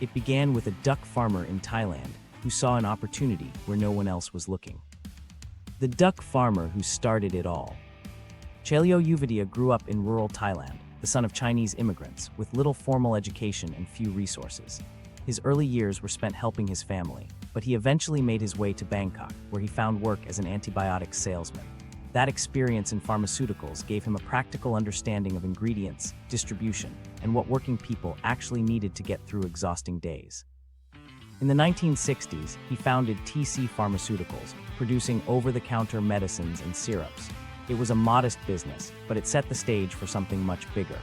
It began with a duck farmer in Thailand who saw an opportunity where no one else was looking. The duck farmer who started it all. Chaleo Yuvadia grew up in rural Thailand, the son of Chinese immigrants, with little formal education and few resources. His early years were spent helping his family, but he eventually made his way to Bangkok, where he found work as an antibiotic salesman. That experience in pharmaceuticals gave him a practical understanding of ingredients, distribution, and what working people actually needed to get through exhausting days. In the 1960s, he founded TC Pharmaceuticals, producing over-the-counter medicines and syrups. It was a modest business, but it set the stage for something much bigger.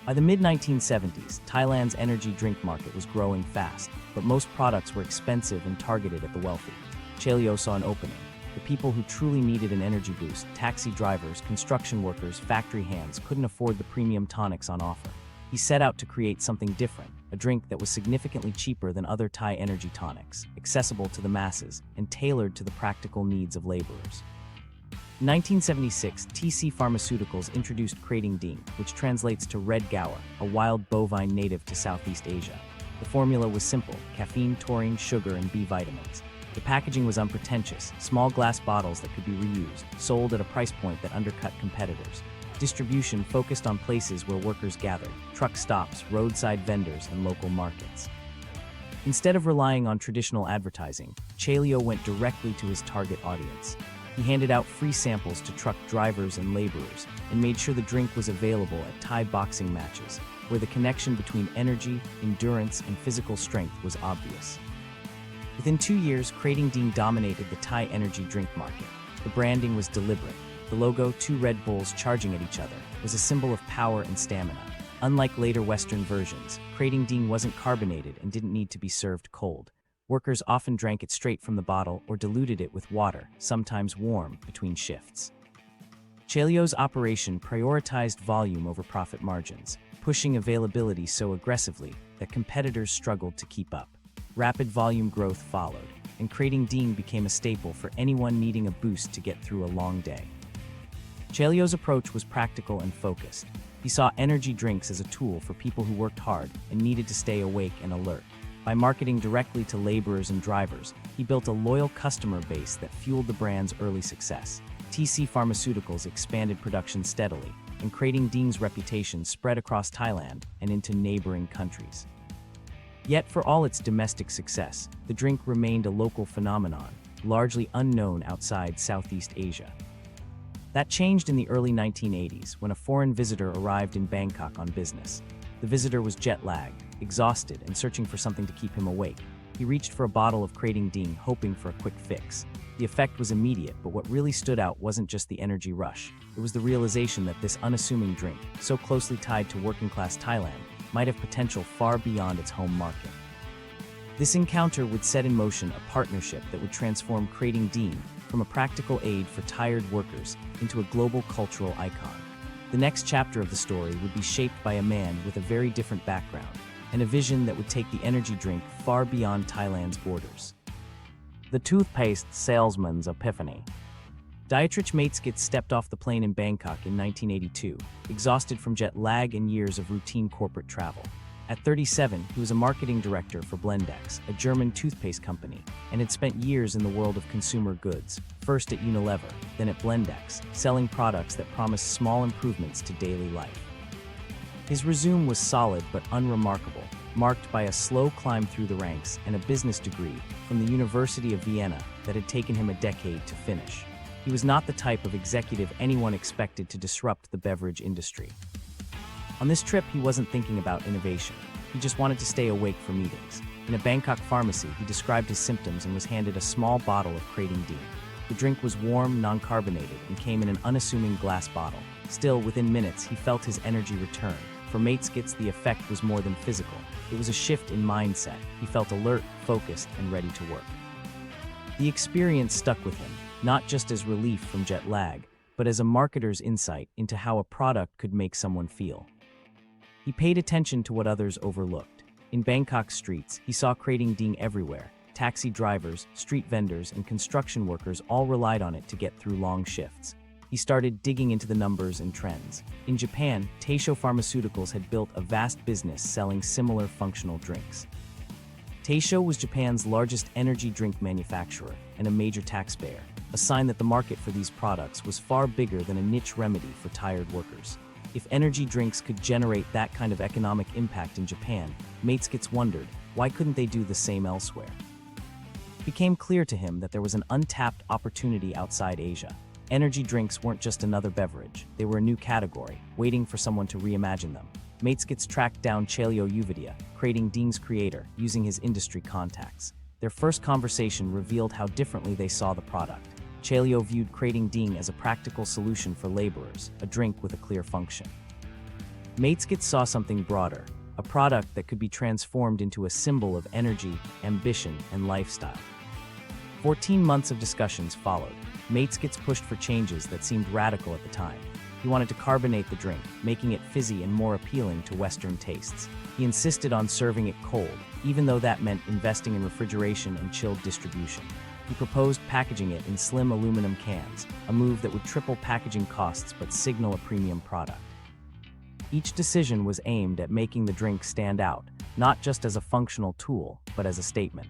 By the mid-1970s, Thailand's energy drink market was growing fast, but most products were expensive and targeted at the wealthy. Chaleo saw an opening. The people who truly needed an energy boost, taxi drivers, construction workers, factory hands, couldn't afford the premium tonics on offer. He set out to create something different, a drink that was significantly cheaper than other Thai energy tonics, accessible to the masses, and tailored to the practical needs of laborers. In 1976, TC Pharmaceuticals introduced Krating Ding, which translates to red gaur, a wild bovine native to Southeast Asia. The formula was simple: caffeine, taurine, sugar, and B vitamins. The packaging was unpretentious, small glass bottles that could be reused, sold at a price point that undercut competitors. Distribution focused on places where workers gathered: truck stops, roadside vendors, and local markets. Instead of relying on traditional advertising, Chaleo went directly to his target audience. He handed out free samples to truck drivers and laborers, and made sure the drink was available at Thai boxing matches, where the connection between energy, endurance, and physical strength was obvious. Within 2 years, Krating Ding dominated the Thai energy drink market. The branding was deliberate. The logo, two Red Bulls charging at each other, was a symbol of power and stamina. Unlike later Western versions, Krating Ding wasn't carbonated and didn't need to be served cold. Workers often drank it straight from the bottle or diluted it with water, sometimes warm, between shifts. Chaleo's operation prioritized volume over profit margins, pushing availability so aggressively that competitors struggled to keep up. Rapid volume growth followed, and Krating Ding became a staple for anyone needing a boost to get through a long day. Chaleo's approach was practical and focused. He saw energy drinks as a tool for people who worked hard and needed to stay awake and alert. By marketing directly to laborers and drivers, he built a loyal customer base that fueled the brand's early success. TC Pharmaceuticals expanded production steadily, and Krating Ding's reputation spread across Thailand and into neighboring countries. Yet for all its domestic success, the drink remained a local phenomenon, largely unknown outside Southeast Asia. That changed in the early 1980s when a foreign visitor arrived in Bangkok on business. The visitor was jet-lagged, exhausted, and searching for something to keep him awake. He reached for a bottle of Krating Ding, hoping for a quick fix. The effect was immediate, but what really stood out wasn't just the energy rush. It was the realization that this unassuming drink, so closely tied to working-class Thailand, might have potential far beyond its home market. This encounter would set in motion a partnership that would transform Krating Ding from a practical aid for tired workers into a global cultural icon. The next chapter of the story would be shaped by a man with a very different background, and a vision that would take the energy drink far beyond Thailand's borders. The toothpaste salesman's epiphany. Dietrich MATESCHITZ'S stepped off the plane in Bangkok in 1982, exhausted from jet lag and years of routine corporate travel. At 37, he was a marketing director for Blendex, a German toothpaste company, and had spent years in the world of consumer goods, first at Unilever, then at Blendex, selling products that promised small improvements to daily life. His resume was solid but unremarkable, marked by a slow climb through the ranks and a business degree from the University of Vienna that had taken him a decade to finish. He was not the type of executive anyone expected to disrupt the beverage industry. On this trip, he wasn't thinking about innovation. He just wanted to stay awake for meetings. In a Bangkok pharmacy, he described his symptoms and was handed a small bottle of Krating Ding. The drink was warm, non-carbonated, and came in an unassuming glass bottle. Still, within minutes, he felt his energy return. For MATESCHITZ'S, the effect was more than physical. It was a shift in mindset. He felt alert, focused, and ready to work. The experience stuck with him, not just as relief from jet lag, but as a marketer's insight into how a product could make someone feel. He paid attention to what others overlooked. In Bangkok's streets, he saw Krating Ding everywhere. Taxi drivers, street vendors, and construction workers all relied on it to get through long shifts. He started digging into the numbers and trends. In Japan, Teisho Pharmaceuticals had built a vast business selling similar functional drinks. Teisho was Japan's largest energy drink manufacturer and a major taxpayer, a sign that the market for these products was far bigger than a niche remedy for tired workers. If energy drinks could generate that kind of economic impact in Japan, MATESCHITZ'S wondered, why couldn't they do the same elsewhere? It became clear to him that there was an untapped opportunity outside Asia. Energy drinks weren't just another beverage, they were a new category, waiting for someone to reimagine them. MATESCHITZ'S tracked down Chelio Uvidea, Creating Ding's creator, using his industry contacts. Their first conversation revealed how differently they saw the product. Chelio viewed Creating Ding as a practical solution for laborers, a drink with a clear function. MATESCHITZ'S saw something broader, a product that could be transformed into a symbol of energy, ambition, and lifestyle. 14 months of discussions followed. MATESCHITZ'S pushed for changes that seemed radical at the time. He wanted to carbonate the drink, making it fizzy and more appealing to Western tastes. He insisted on serving it cold, even though that meant investing in refrigeration and chilled distribution. He proposed packaging it in slim aluminum cans, a move that would triple packaging costs but signal a premium product. Each decision was aimed at making the drink stand out, not just as a functional tool, but as a statement.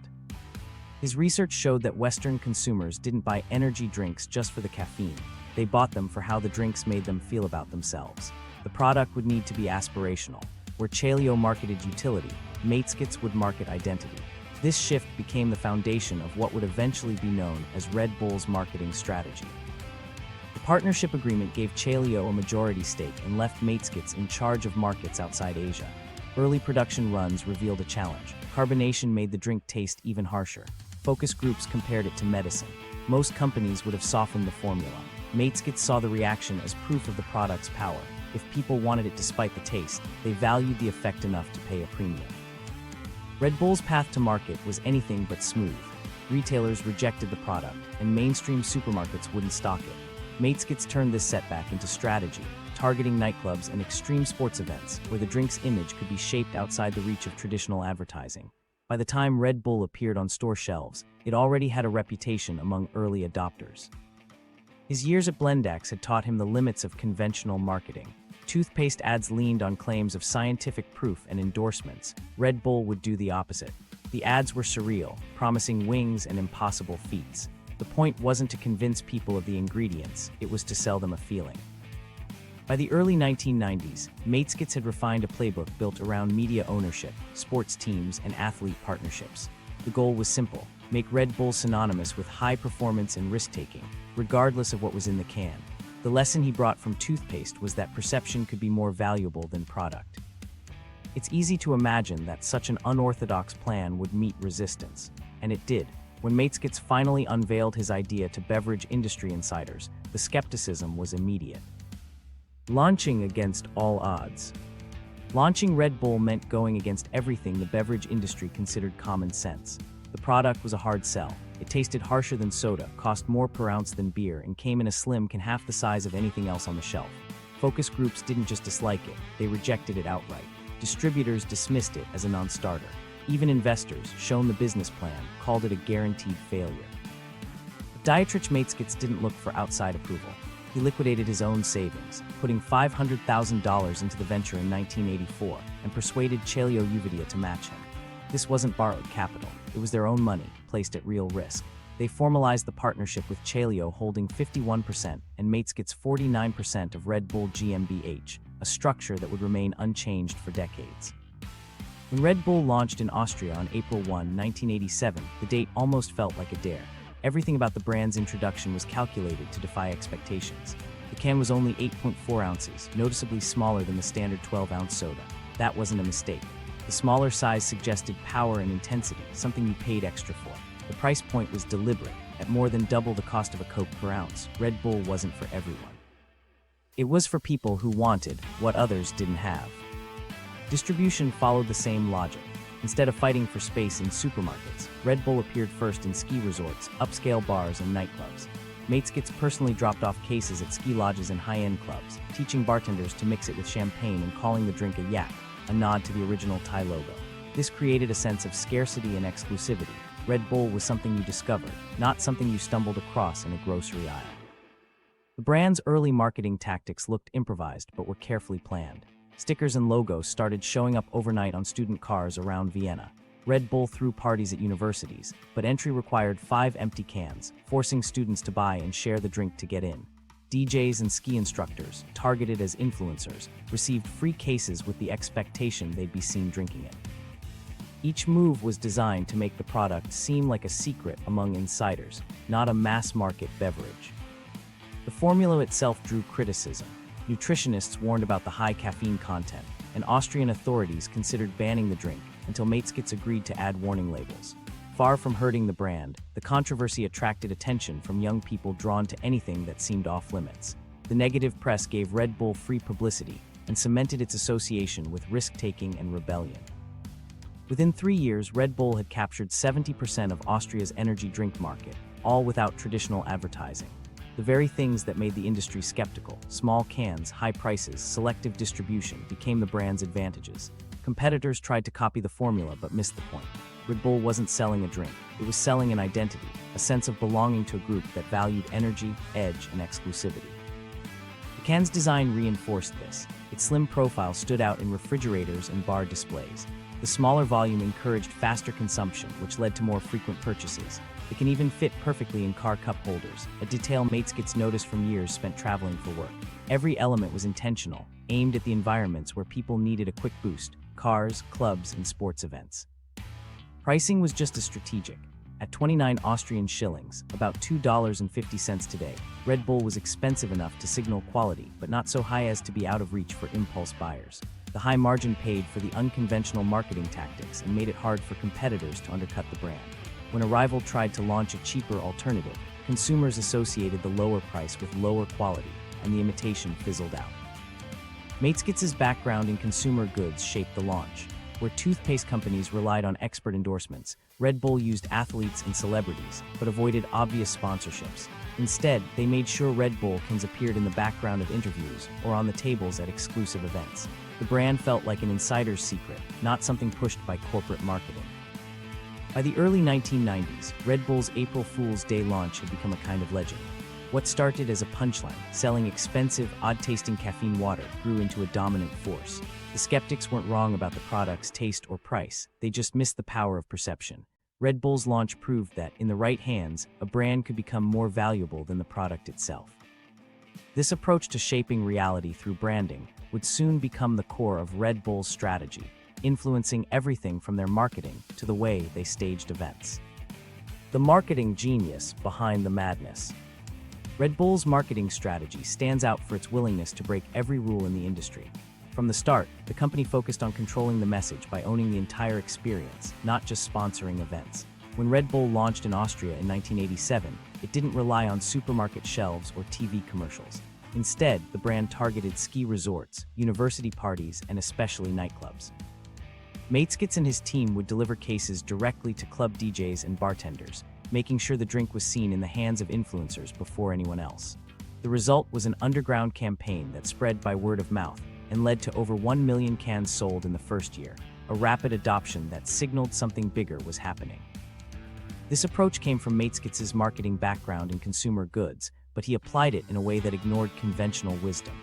His research showed that Western consumers didn't buy energy drinks just for the caffeine. They bought them for how the drinks made them feel about themselves. The product would need to be aspirational. Where Chelio marketed utility, MATESCHITZ'S would market identity. This shift became the foundation of what would eventually be known as Red Bull's marketing strategy. The partnership agreement gave Chelio a majority stake and left MATESCHITZ'S in charge of markets outside Asia. Early production runs revealed a challenge. Carbonation made the drink taste even harsher. Focus groups compared it to medicine. Most companies would have softened the formula. MATESCHITZ'S saw the reaction as proof of the product's power. If people wanted it despite the taste, they valued the effect enough to pay a premium. Red Bull's path to market was anything but smooth. Retailers rejected the product, and mainstream supermarkets wouldn't stock it. MATESCHITZ'S turned this setback into strategy, targeting nightclubs and extreme sports events where the drink's image could be shaped outside the reach of traditional advertising. By the time Red Bull appeared on store shelves, it already had a reputation among early adopters. His years at Blendax had taught him the limits of conventional marketing. Toothpaste ads leaned on claims of scientific proof and endorsements. Red Bull would do the opposite. The ads were surreal, promising wings and impossible feats. The point wasn't to convince people of the ingredients, it was to sell them a feeling. By the early 1990s, MATESCHITZ'S had refined a playbook built around media ownership, sports teams, and athlete partnerships. The goal was simple: make Red Bull synonymous with high performance and risk-taking, regardless of what was in the can. The lesson he brought from toothpaste was that perception could be more valuable than product. It's easy to imagine that such an unorthodox plan would meet resistance, and it did. When MATESCHITZ'S finally unveiled his idea to beverage industry insiders, the skepticism was immediate. Launching against all odds. Launching Red Bull meant going against everything the beverage industry considered common sense. The product was a hard sell. It tasted harsher than soda, cost more per ounce than beer, and came in a slim can half the size of anything else on the shelf. Focus groups didn't just dislike it, they rejected it outright. Distributors dismissed it as a non-starter. Even investors, shown the business plan, called it a guaranteed failure. Dietrich MATESCHITZ'S didn't look for outside approval. He liquidated his own savings, putting $500,000 into the venture in 1984, and persuaded Chelio Uvidea to match him. This wasn't borrowed capital, it was their own money, placed at real risk. They formalized the partnership with Chelio holding 51% and MATESCHITZ'S 49% of Red Bull GmbH, a structure that would remain unchanged for decades. When Red Bull launched in Austria on April 1, 1987, the date almost felt like a dare. Everything about the brand's introduction was calculated to defy expectations. The can was only 8.4 ounces, noticeably smaller than the standard 12-ounce soda. That wasn't a mistake. The smaller size suggested power and intensity, something you paid extra for. The price point was deliberate. At more than double the cost of a Coke per ounce, Red Bull wasn't for everyone. It was for people who wanted what others didn't have. Distribution followed the same logic. Instead of fighting for space in supermarkets, Red Bull appeared first in ski resorts, upscale bars, and nightclubs. MATESCHITZ'S personally dropped off cases at ski lodges and high-end clubs, teaching bartenders to mix it with champagne and calling the drink a yak, a nod to the original Thai logo. This created a sense of scarcity and exclusivity. Red Bull was something you discovered, not something you stumbled across in a grocery aisle. The brand's early marketing tactics looked improvised but were carefully planned. Stickers and logos started showing up overnight on student cars around Vienna. Red Bull threw parties at universities, but entry required 5 empty cans, forcing students to buy and share the drink to get in. DJs and ski instructors, targeted as influencers, received free cases with the expectation they'd be seen drinking it. Each move was designed to make the product seem like a secret among insiders, not a mass-market beverage. The formula itself drew criticism. Nutritionists warned about the high caffeine content, and Austrian authorities considered banning the drink until MATESCHITZ'S agreed to add warning labels. Far from hurting the brand, the controversy attracted attention from young people drawn to anything that seemed off-limits. The negative press gave Red Bull free publicity and cemented its association with risk-taking and rebellion. Within 3 years, Red Bull had captured 70% of Austria's energy drink market, all without traditional advertising. The very things that made the industry skeptical, small cans, high prices, selective distribution, became the brand's advantages. Competitors tried to copy the formula but missed the point. Red Bull wasn't selling a drink, it was selling an identity, a sense of belonging to a group that valued energy, edge, and exclusivity. The can's design reinforced this. Its slim profile stood out in refrigerators and bar displays. The smaller volume encouraged faster consumption, which led to more frequent purchases. It can even fit perfectly in car cup holders, a detail MATESCHITZ'S noticed from years spent traveling for work. Every element was intentional, aimed at the environments where people needed a quick boost: cars, clubs, and sports events. Pricing was just as strategic. At 29 Austrian shillings, about $2.50 today, Red Bull was expensive enough to signal quality, but not so high as to be out of reach for impulse buyers. The high margin paid for the unconventional marketing tactics and made it hard for competitors to undercut the brand. When a rival tried to launch a cheaper alternative, consumers associated the lower price with lower quality, and the imitation fizzled out. MATESCHITZ'S background in consumer goods shaped the launch. Where toothpaste companies relied on expert endorsements, Red Bull used athletes and celebrities, but avoided obvious sponsorships. Instead, they made sure Red Bull cans appeared in the background of interviews or on the tables at exclusive events. The brand felt like an insider's secret, not something pushed by corporate marketing. By the early 1990s, Red Bull's April Fool's Day launch had become a kind of legend. What started as a punchline, selling expensive, odd-tasting caffeine water, grew into a dominant force. The skeptics weren't wrong about the product's taste or price, they just missed the power of perception. Red Bull's launch proved that, in the right hands, a brand could become more valuable than the product itself. This approach to shaping reality through branding would soon become the core of Red Bull's strategy, influencing everything from their marketing to the way they staged events. The marketing genius behind the madness. Red Bull's marketing strategy stands out for its willingness to break every rule in the industry. From the start, the company focused on controlling the message by owning the entire experience, not just sponsoring events. When Red Bull launched in Austria in 1987, it didn't rely on supermarket shelves or TV commercials. Instead, the brand targeted ski resorts, university parties, and especially nightclubs. MATESCHITZ'S and his team would deliver cases directly to club DJs and bartenders, making sure the drink was seen in the hands of influencers before anyone else. The result was an underground campaign that spread by word of mouth and led to over 1 million cans sold in the first year, a rapid adoption that signaled something bigger was happening. This approach came from MATESCHITZ'S marketing background in consumer goods, but he applied it in a way that ignored conventional wisdom.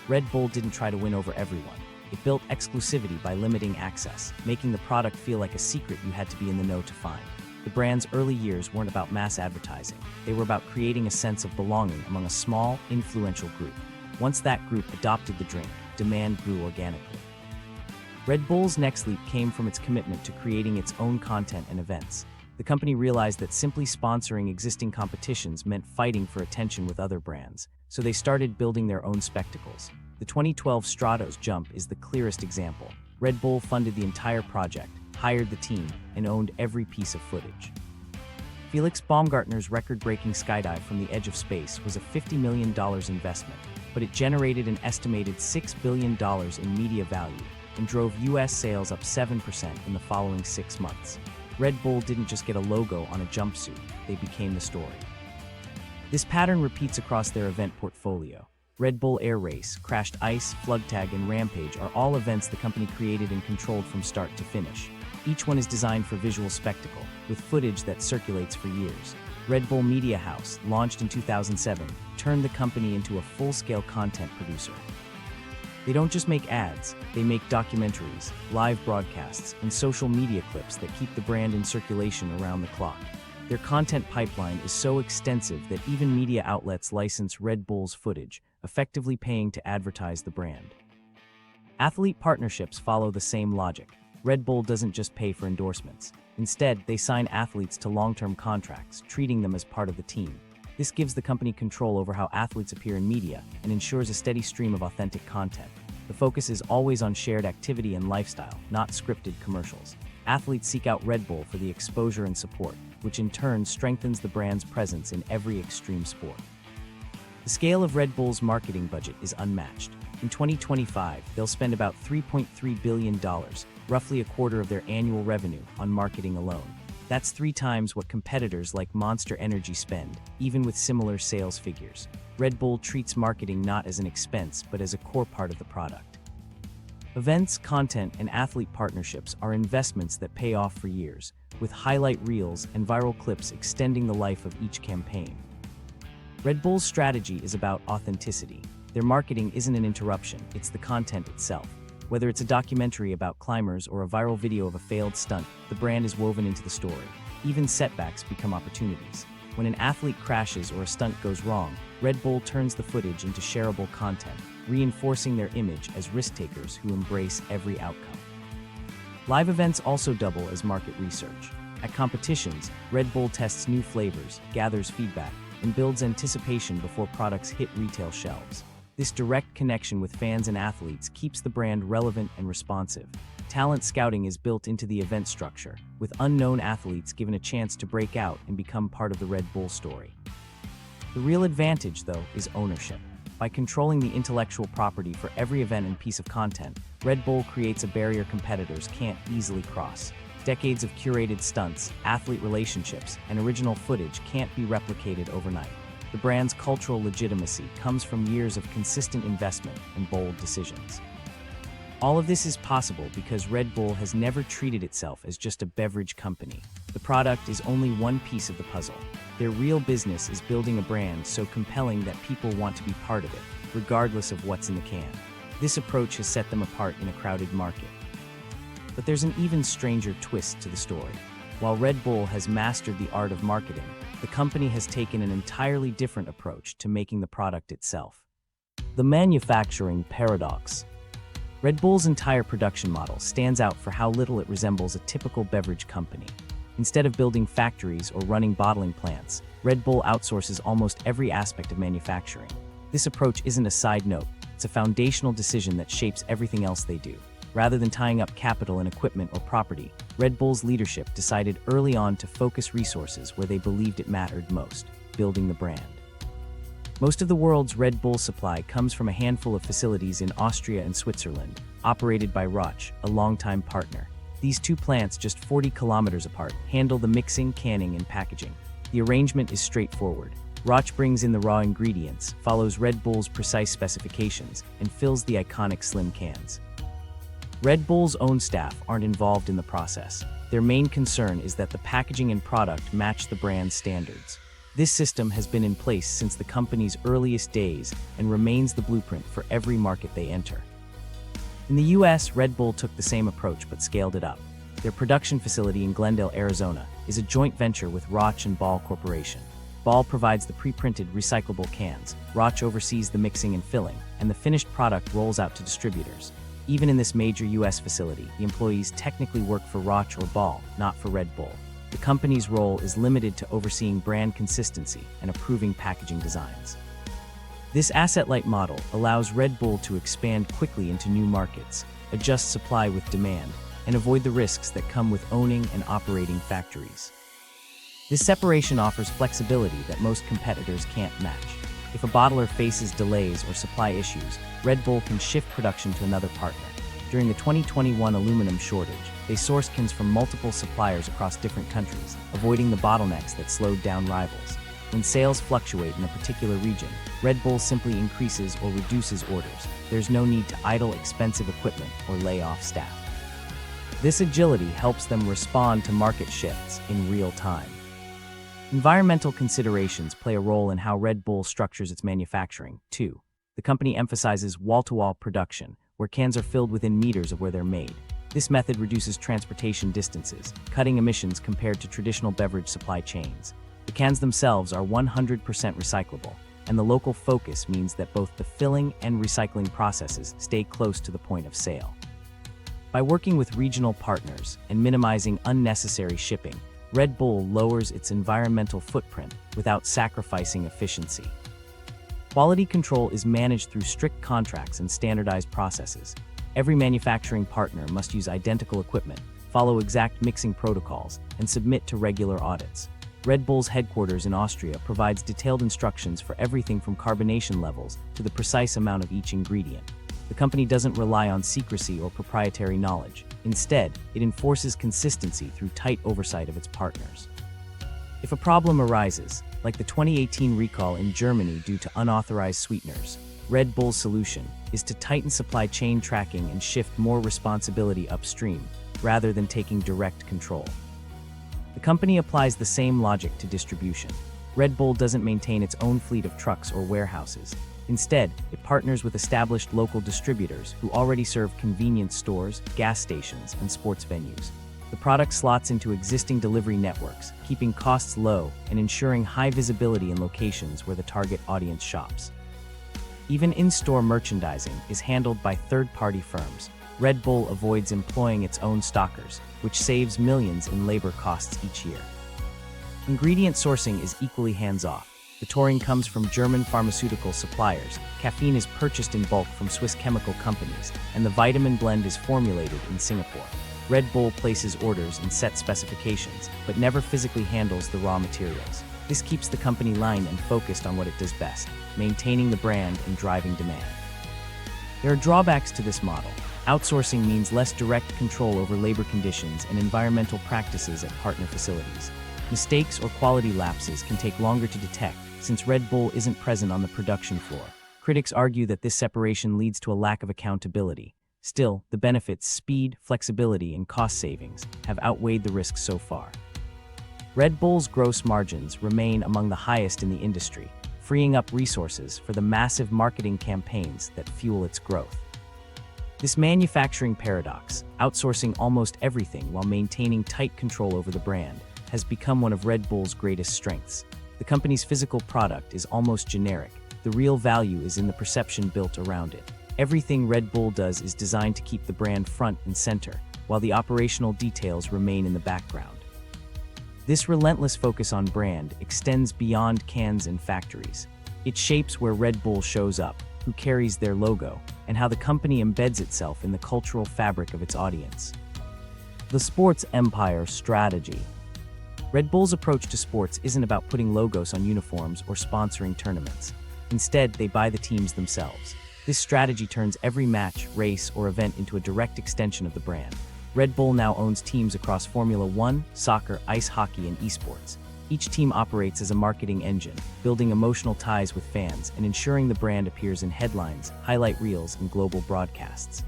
Red Bull didn't try to win over everyone. It built exclusivity by limiting access, making the product feel like a secret you had to be in the know to find. The brand's early years weren't about mass advertising. They were about creating a sense of belonging among a small, influential group. Once that group adopted the drink, demand grew organically. Red Bull's next leap came from its commitment to creating its own content and events. The company realized that simply sponsoring existing competitions meant fighting for attention with other brands, so they started building their own spectacles. The 2012 Stratos jump is the clearest example. Red Bull funded the entire project, hired the team, and owned every piece of footage. Felix Baumgartner's record-breaking skydive from the edge of space was a $50 million investment, but it generated an estimated $6 billion in media value and drove US sales up 7% in the following 6 months. Red Bull didn't just get a logo on a jumpsuit, they became the story. This pattern repeats across their event portfolio. Red Bull Air Race, Crashed Ice, Flood Tag, and Rampage are all events the company created and controlled from start to finish. Each one is designed for visual spectacle, with footage that circulates for years. Red Bull Media House, launched in 2007, turned the company into a full-scale content producer. They don't just make ads, they make documentaries, live broadcasts, and social media clips that keep the brand in circulation around the clock. Their content pipeline is so extensive that even media outlets license Red Bull's footage, effectively paying to advertise the brand. Athlete partnerships follow the same logic. Red Bull doesn't just pay for endorsements. Instead, they sign athletes to long-term contracts, treating them as part of the team. This gives the company control over how athletes appear in media and ensures a steady stream of authentic content. The focus is always on shared activity and lifestyle, not scripted commercials. Athletes seek out Red Bull for the exposure and support, which in turn strengthens the brand's presence in every extreme sport. The scale of Red Bull's marketing budget is unmatched. In 2025, they'll spend about $3.3 billion, roughly a quarter of their annual revenue, on marketing alone. That's 3 times what competitors like Monster Energy spend, even with similar sales figures. Red Bull treats marketing not as an expense, but as a core part of the product. Events, content, and athlete partnerships are investments that pay off for years, with highlight reels and viral clips extending the life of each campaign. Red Bull's strategy is about authenticity. Their marketing isn't an interruption, it's the content itself. Whether it's a documentary about climbers or a viral video of a failed stunt, the brand is woven into the story. Even setbacks become opportunities. When an athlete crashes or a stunt goes wrong, Red Bull turns the footage into shareable content, reinforcing their image as risk-takers who embrace every outcome. Live events also double as market research. At competitions, Red Bull tests new flavors, gathers feedback, and builds anticipation before products hit retail shelves. This direct connection with fans and athletes keeps the brand relevant and responsive. Talent scouting is built into the event structure, with unknown athletes given a chance to break out and become part of the Red Bull story. The real advantage, though, is ownership. By controlling the intellectual property for every event and piece of content, Red Bull creates a barrier competitors can't easily cross. Decades of curated stunts, athlete relationships, and original footage can't be replicated overnight. The brand's cultural legitimacy comes from years of consistent investment and bold decisions. All of this is possible because Red Bull has never treated itself as just a beverage company. The product is only one piece of the puzzle. Their real business is building a brand so compelling that people want to be part of it, regardless of what's in the can. This approach has set them apart in a crowded market. But there's an even stranger twist to the story. While Red Bull has mastered the art of marketing, the company has taken an entirely different approach to making the product itself. The manufacturing paradox. Red Bull's entire production model stands out for how little it resembles a typical beverage company. Instead of building factories or running bottling plants, Red Bull outsources almost every aspect of manufacturing. This approach isn't a side note, it's a foundational decision that shapes everything else they do. Rather than tying up capital in equipment or property, Red Bull's leadership decided early on to focus resources where they believed it mattered most, building the brand. Most of the world's Red Bull supply comes from a handful of facilities in Austria and Switzerland, operated by Roche, a longtime partner. These 2 plants, just 40 kilometers apart, handle the mixing, canning, and packaging. The arrangement is straightforward. Roche brings in the raw ingredients, follows Red Bull's precise specifications, and fills the iconic slim cans. Red Bull's own staff aren't involved in the process. Their main concern is that the packaging and product match the brand's standards. This system has been in place since the company's earliest days and remains the blueprint for every market they enter. In the US, Red Bull took the same approach but scaled it up. Their production facility in Glendale, Arizona, is a joint venture with Roche and Ball Corporation. Ball provides the pre-printed recyclable cans, Roche oversees the mixing and filling, and the finished product rolls out to distributors. Even in this major US facility, the employees technically work for Roche or Ball, not for Red Bull. The company's role is limited to overseeing brand consistency and approving packaging designs. This asset-light model allows Red Bull to expand quickly into new markets, adjust supply with demand, and avoid the risks that come with owning and operating factories. This separation offers flexibility that most competitors can't match. If a bottler faces delays or supply issues, Red Bull can shift production to another partner. During the 2021 aluminum shortage, they sourced cans from multiple suppliers across different countries, avoiding the bottlenecks that slowed down rivals. When sales fluctuate in a particular region, Red Bull simply increases or reduces orders. There's no need to idle expensive equipment or lay off staff. This agility helps them respond to market shifts in real time. Environmental considerations play a role in how Red Bull structures its manufacturing, too. The company emphasizes wall-to-wall production, where cans are filled within meters of where they're made. This method reduces transportation distances, cutting emissions compared to traditional beverage supply chains. The cans themselves are 100% recyclable, and the local focus means that both the filling and recycling processes stay close to the point of sale. By working with regional partners and minimizing unnecessary shipping, Red Bull lowers its environmental footprint without sacrificing efficiency. Quality control is managed through strict contracts and standardized processes. Every manufacturing partner must use identical equipment, follow exact mixing protocols, and submit to regular audits. Red Bull's headquarters in Austria provides detailed instructions for everything from carbonation levels to the precise amount of each ingredient. The company doesn't rely on secrecy or proprietary knowledge. Instead, it enforces consistency through tight oversight of its partners. If a problem arises, like the 2018 recall in Germany due to unauthorized sweeteners, Red Bull's solution is to tighten supply chain tracking and shift more responsibility upstream, rather than taking direct control. The company applies the same logic to distribution. Red Bull doesn't maintain its own fleet of trucks or warehouses. Instead, it partners with established local distributors who already serve convenience stores, gas stations, and sports venues. The product slots into existing delivery networks, keeping costs low and ensuring high visibility in locations where the target audience shops. Even in-store merchandising is handled by third-party firms. Red Bull avoids employing its own stockers, which saves millions in labor costs each year. Ingredient sourcing is equally hands-off. The taurine comes from German pharmaceutical suppliers, caffeine is purchased in bulk from Swiss chemical companies, and the vitamin blend is formulated in Singapore. Red Bull places orders and sets specifications, but never physically handles the raw materials. This keeps the company lean and focused on what it does best, maintaining the brand and driving demand. There are drawbacks to this model. Outsourcing means less direct control over labor conditions and environmental practices at partner facilities. Mistakes or quality lapses can take longer to detect, since Red Bull isn't present on the production floor. Critics argue that this separation leads to a lack of accountability. Still, the benefits, speed, flexibility, and cost savings have outweighed the risks so far. Red Bull's gross margins remain among the highest in the industry, freeing up resources for the massive marketing campaigns that fuel its growth. This manufacturing paradox, outsourcing almost everything while maintaining tight control over the brand, has become one of Red Bull's greatest strengths. The company's physical product is almost generic. The real value is in the perception built around it. Everything Red Bull does is designed to keep the brand front and center, while the operational details remain in the background. This relentless focus on brand extends beyond cans and factories. It shapes where Red Bull shows up, who carries their logo, and how the company embeds itself in the cultural fabric of its audience. The sports empire strategy. Red Bull's approach to sports isn't about putting logos on uniforms or sponsoring tournaments. Instead, they buy the teams themselves. This strategy turns every match, race, or event into a direct extension of the brand. Red Bull now owns teams across Formula 1, soccer, ice hockey, and esports. Each team operates as a marketing engine, building emotional ties with fans and ensuring the brand appears in headlines, highlight reels, and global broadcasts.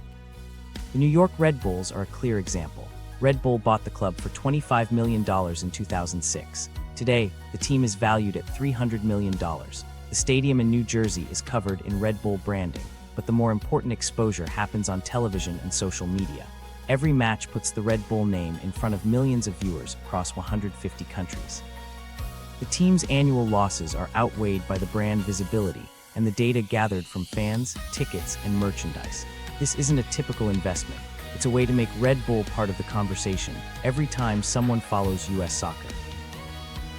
The New York Red Bulls are a clear example. Red Bull bought the club for $25 million in 2006. Today, the team is valued at $300 million. The stadium in New Jersey is covered in Red Bull branding, but the more important exposure happens on television and social media. Every match puts the Red Bull name in front of millions of viewers across 150 countries. The team's annual losses are outweighed by the brand visibility and the data gathered from fans, tickets, and merchandise. This isn't a typical investment. It's a way to make Red Bull part of the conversation every time someone follows US soccer.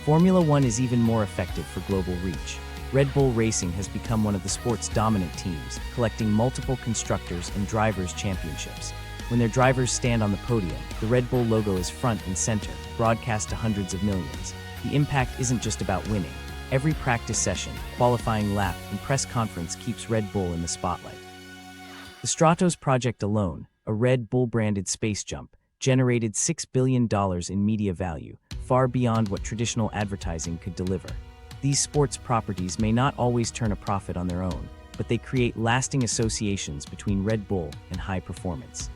Formula 1 is even more effective for global reach. Red Bull Racing has become one of the sport's dominant teams, collecting multiple constructors and drivers' championships. When their drivers stand on the podium, the Red Bull logo is front and center, broadcast to hundreds of millions. The impact isn't just about winning. Every practice session, qualifying lap, and press conference keeps Red Bull in the spotlight. The Stratos project alone, a Red Bull-branded space jump, generated $6 billion in media value, far beyond what traditional advertising could deliver. These sports properties may not always turn a profit on their own, but they create lasting associations between Red Bull and high performance.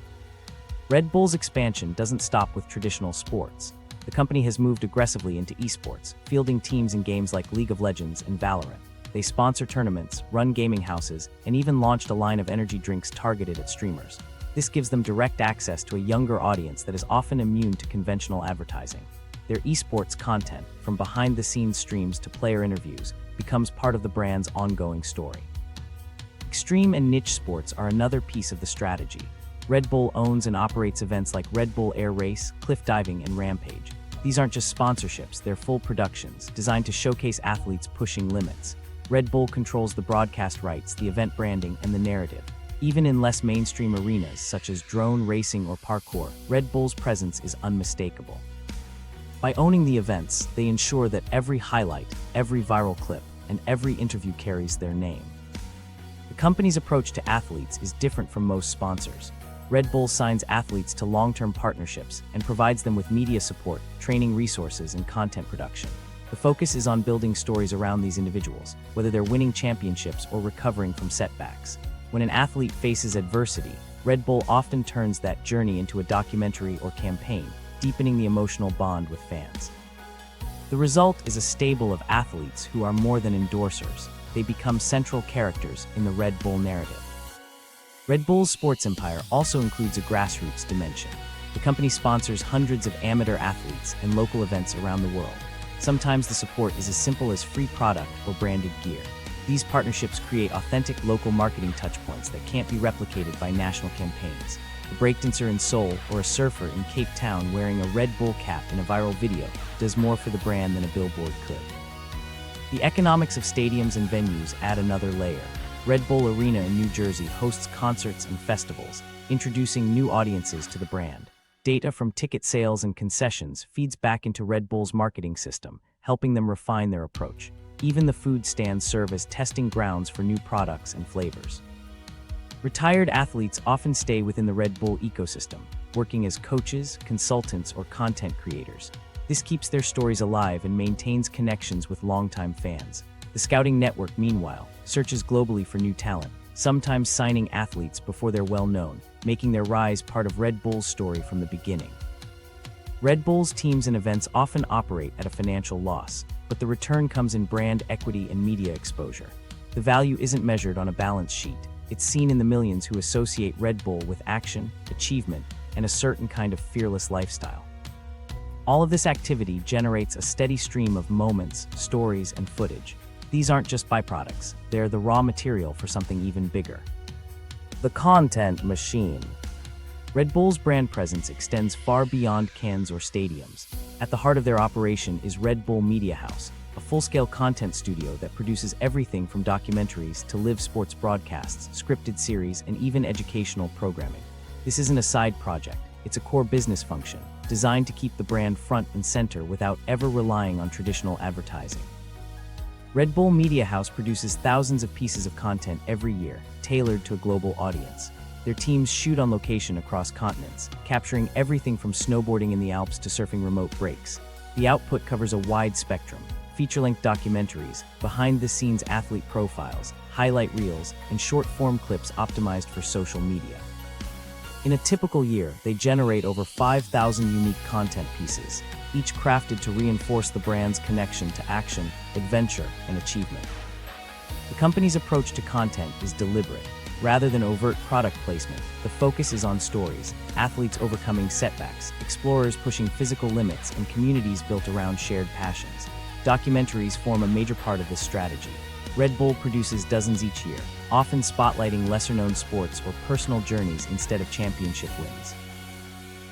Red Bull's expansion doesn't stop with traditional sports. The company has moved aggressively into esports, fielding teams in games like League of Legends and Valorant. They sponsor tournaments, run gaming houses, and even launched a line of energy drinks targeted at streamers. This gives them direct access to a younger audience that is often immune to conventional advertising. Their esports content, from behind-the-scenes streams to player interviews, becomes part of the brand's ongoing story. Extreme and niche sports are another piece of the strategy. Red Bull owns and operates events like Red Bull Air Race, Cliff Diving, and Rampage. These aren't just sponsorships, they're full productions, designed to showcase athletes pushing limits. Red Bull controls the broadcast rights, the event branding, and the narrative. Even in less mainstream arenas, such as drone racing or parkour, Red Bull's presence is unmistakable. By owning the events, they ensure that every highlight, every viral clip, and every interview carries their name. The company's approach to athletes is different from most sponsors. Red Bull signs athletes to long-term partnerships and provides them with media support, training resources, and content production. The focus is on building stories around these individuals, whether they're winning championships or recovering from setbacks. When an athlete faces adversity, Red Bull often turns that journey into a documentary or campaign, deepening the emotional bond with fans. The result is a stable of athletes who are more than endorsers. They become central characters in the Red Bull narrative. Red Bull's sports empire also includes a grassroots dimension. The company sponsors hundreds of amateur athletes and local events around the world. Sometimes the support is as simple as free product or branded gear. These partnerships create authentic local marketing touchpoints that can't be replicated by national campaigns. A breakdancer in Seoul or a surfer in Cape Town wearing a Red Bull cap in a viral video does more for the brand than a billboard could. The economics of stadiums and venues add another layer. Red Bull Arena in New Jersey hosts concerts and festivals, introducing new audiences to the brand. Data from ticket sales and concessions feeds back into Red Bull's marketing system, helping them refine their approach. Even the food stands serve as testing grounds for new products and flavors. Retired athletes often stay within the Red Bull ecosystem, working as coaches, consultants, or content creators. This keeps their stories alive and maintains connections with longtime fans. The scouting network, meanwhile, searches globally for new talent, sometimes signing athletes before they're well known, making their rise part of Red Bull's story from the beginning. Red Bull's teams and events often operate at a financial loss, but the return comes in brand equity and media exposure. The value isn't measured on a balance sheet. It's seen in the millions who associate Red Bull with action, achievement, and a certain kind of fearless lifestyle. All of this activity generates a steady stream of moments, stories, and footage. These aren't just byproducts, they're the raw material for something even bigger. The content machine. Red Bull's brand presence extends far beyond cans or stadiums. At the heart of their operation is Red Bull Media House, a full-scale content studio that produces everything from documentaries to live sports broadcasts, scripted series, and even educational programming. This isn't a side project, it's a core business function, designed to keep the brand front and center without ever relying on traditional advertising. Red Bull Media House produces thousands of pieces of content every year, tailored to a global audience. Their teams shoot on location across continents, capturing everything from snowboarding in the Alps to surfing remote breaks. The output covers a wide spectrum: feature-length documentaries, behind-the-scenes athlete profiles, highlight reels, and short-form clips optimized for social media. In a typical year, they generate over 5,000 unique content pieces, each crafted to reinforce the brand's connection to action, adventure, and achievement. The company's approach to content is deliberate. Rather than overt product placement, the focus is on stories, athletes overcoming setbacks, explorers pushing physical limits, and communities built around shared passions. Documentaries form a major part of this strategy. Red Bull produces dozens each year, often spotlighting lesser-known sports or personal journeys instead of championship wins.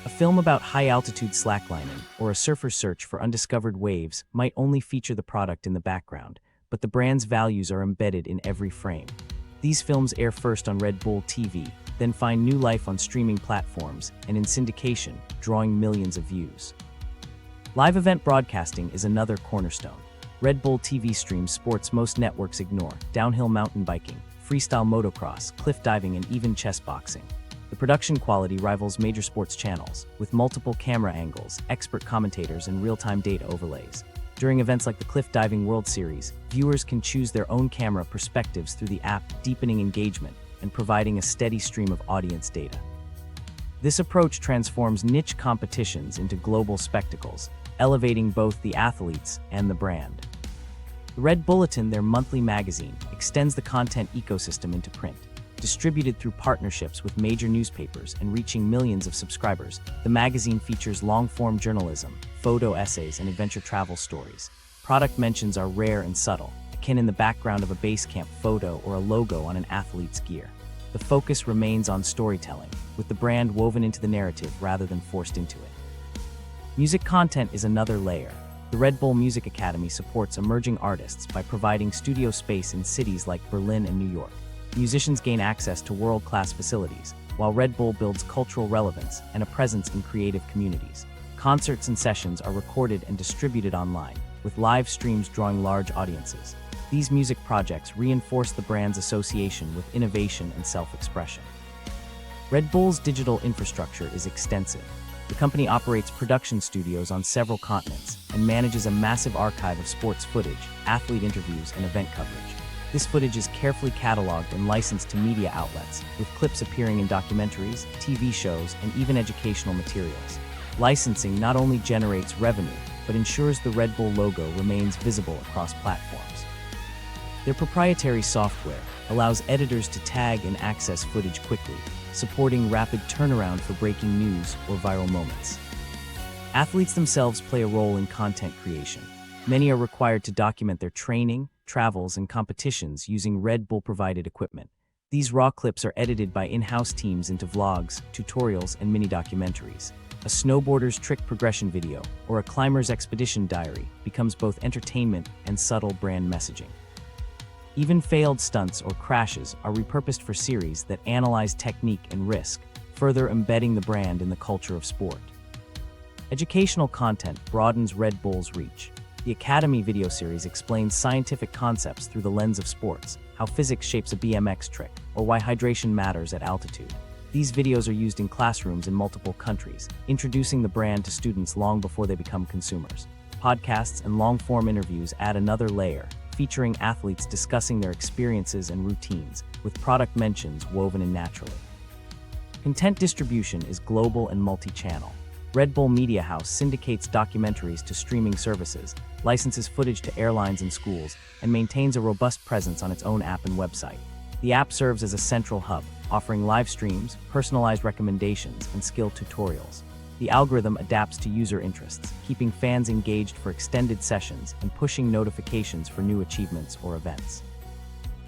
A film about high-altitude slacklining or a surfer's search for undiscovered waves might only feature the product in the background, but the brand's values are embedded in every frame. These films air first on Red Bull TV, then find new life on streaming platforms and in syndication, drawing millions of views. Live event broadcasting is another cornerstone. Red Bull TV streams sports most networks ignore: downhill mountain biking, freestyle motocross, cliff diving, and even chess boxing. The production quality rivals major sports channels, with multiple camera angles, expert commentators, and real-time data overlays. During events like the Cliff Diving World Series, viewers can choose their own camera perspectives through the app, deepening engagement and providing a steady stream of audience data. This approach transforms niche competitions into global spectacles, elevating both the athletes and the brand. The Red Bulletin, their monthly magazine, extends the content ecosystem into print. Distributed through partnerships with major newspapers and reaching millions of subscribers, the magazine features long-form journalism, photo essays, and adventure travel stories. Product mentions are rare and subtle, akin in the background of a base camp photo or a logo on an athlete's gear. The focus remains on storytelling, with the brand woven into the narrative rather than forced into it. Music content is another layer. The Red Bull Music Academy supports emerging artists by providing studio space in cities like Berlin and New York. Musicians gain access to world-class facilities, while Red Bull builds cultural relevance and a presence in creative communities. Concerts and sessions are recorded and distributed online, with live streams drawing large audiences. These music projects reinforce the brand's association with innovation and self-expression. Red Bull's digital infrastructure is extensive. The company operates production studios on several continents and manages a massive archive of sports footage, athlete interviews, and event coverage. This footage is carefully cataloged and licensed to media outlets, with clips appearing in documentaries, TV shows, and even educational materials. Licensing not only generates revenue, but ensures the Red Bull logo remains visible across platforms. Their proprietary software allows editors to tag and access footage quickly, supporting rapid turnaround for breaking news or viral moments. Athletes themselves play a role in content creation. Many are required to document their training, travels, and competitions using Red Bull-provided equipment. These raw clips are edited by in-house teams into vlogs, tutorials, and mini-documentaries. A snowboarder's trick progression video or a climber's expedition diary becomes both entertainment and subtle brand messaging. Even failed stunts or crashes are repurposed for series that analyze technique and risk, further embedding the brand in the culture of sport. Educational content broadens Red Bull's reach. The Academy video series explains scientific concepts through the lens of sports, how physics shapes a BMX trick, or why hydration matters at altitude. These videos are used in classrooms in multiple countries, introducing the brand to students long before they become consumers. Podcasts and long-form interviews add another layer, featuring athletes discussing their experiences and routines, with product mentions woven in naturally. Content distribution is global and multi-channel. Red Bull Media House syndicates documentaries to streaming services, licenses footage to airlines and schools, and maintains a robust presence on its own app and website. The app serves as a central hub, offering live streams, personalized recommendations, and skill tutorials. The algorithm adapts to user interests, keeping fans engaged for extended sessions and pushing notifications for new achievements or events.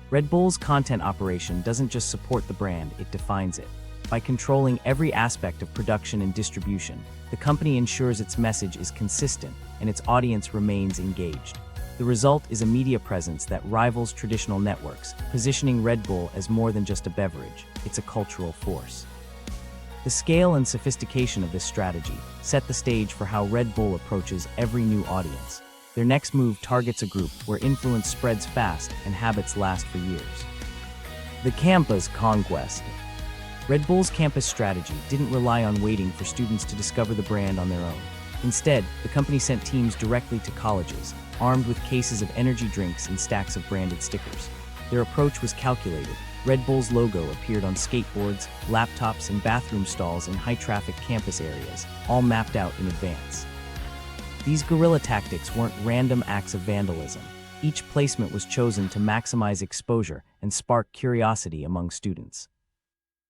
Red Bull's content operation doesn't just support the brand, it defines it. By controlling every aspect of production and distribution, the company ensures its message is consistent and its audience remains engaged. The result is a media presence that rivals traditional networks, positioning Red Bull as more than just a beverage, it's a cultural force. The scale and sophistication of this strategy set the stage for how Red Bull approaches every new audience. Their next move targets a group where influence spreads fast and habits last for years. The campus conquest. Red Bull's campus strategy didn't rely on waiting for students to discover the brand on their own. Instead, the company sent teams directly to colleges, armed with cases of energy drinks and stacks of branded stickers. Their approach was calculated. Red Bull's logo appeared on skateboards, laptops, and bathroom stalls in high-traffic campus areas, all mapped out in advance. These guerrilla tactics weren't random acts of vandalism. Each placement was chosen to maximize exposure and spark curiosity among students.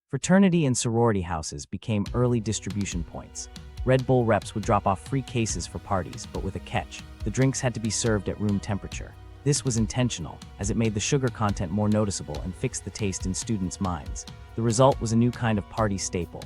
Fraternity and sorority houses became early distribution points. Red Bull reps would drop off free cases for parties, but with a catch. The drinks had to be served at room temperature. This was intentional, as it made the sugar content more noticeable and fixed the taste in students' minds. The result was a new kind of party staple,